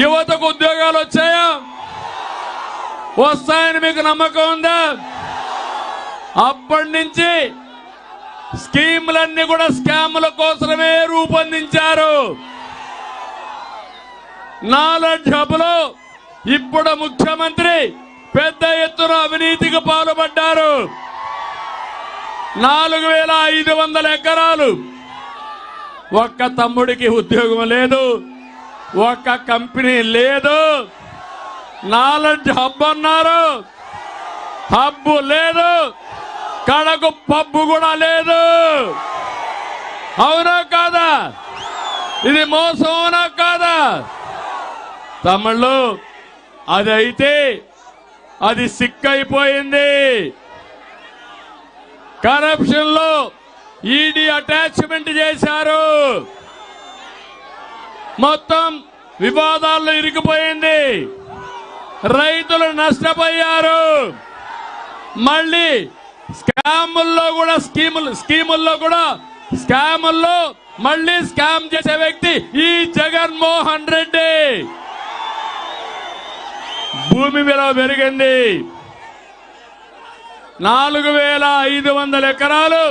యువతకు ఉద్యోగాలు వచ్చాయా? వస్తాయని మీకు నమ్మకం ఉందా? అప్పటి నుంచి స్కీములన్నీ కూడా స్కాముల కోసమే రూపొందించారు. నాలెడ్జ్ హబ్లో ఇప్పుడు ముఖ్యమంత్రి పెద్ద ఎత్తున అవినీతికి పాల్పడ్డారు. 4500 ఎకరాలు. ఒక్క తమ్ముడికి ఉద్యోగం లేదు, ఒక్క కంపెనీ లేదు. నాలెడ్జ్ హబ్ అన్నారు, హబ్బు లేదు, కడకు పబ్బు కూడా లేదు. అవునా కాదా? ఇది మోసం అవునా కాదా? తమిళ్ళు అది అయితే అది సిక్కైపోయింది. కరప్షన్ లో ఈడీ అటాచ్మెంట్ చేశారు. మొత్తం వివాదాల్లో ఇరికిపోయింది. రైతులు నష్టపోయారు. మళ్ళీ స్కాముల్లో కూడా స్కాముల్లో మళ్ళీ స్కామ్ చేసే వ్యక్తి ఈ జగన్మోహన్ రెడ్డి. భూమి విలువ పెరిగింది. 4500 ఎకరాలు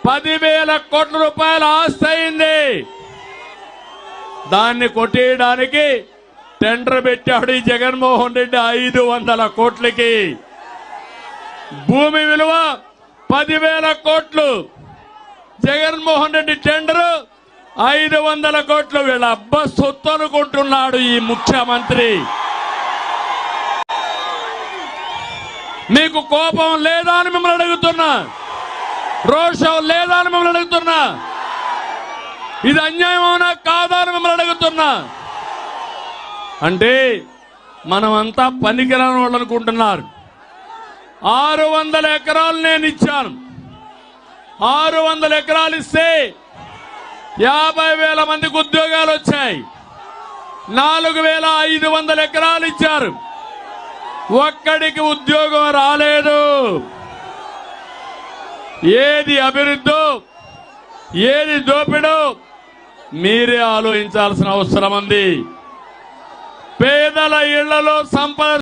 10,000 కోట్ల రూపాయల ఆస్తి అయింది. దాన్ని కొట్టేయడానికి టెండర్ పెట్టాడు ఈ జగన్మోహన్ రెడ్డి 500 కోట్లకి. భూమి విలువ 10,000 కోట్లు. జగన్మోహన్ రెడ్డి టెండర్ 500 కోట్లు. వీళ్ళ అబ్బ సొత్తు అనుకుంటున్నాడు ఈ ముఖ్యమంత్రి. మీకు కోపం లేదా అని మిమ్మల్ని అడుగుతున్నా, రోషం లేదా అని మిమ్మల్ని అడుగుతున్నా, ఇది అన్యాయం అవునా కాదా అని మిమ్మల్ని అడుగుతున్నా. అంటే మనమంతా పనికిరాని వాళ్ళు అనుకుంటున్నారు. 600 ఎకరాలు నేను ఇచ్చాను. 600 ఎకరాలు ఇస్తే 50,000 మందికి ఉద్యోగాలు వచ్చాయి. 4,500 ఎకరాలు ఇచ్చారు. ఒక్కడికి ఉద్యోగం రాలేదు. ఏది అభివృద్ధో ఏది దోపిడో మీరే ఆలోచించాల్సిన అవసరం ఉంది. పేదల ఇళ్లలో సంపద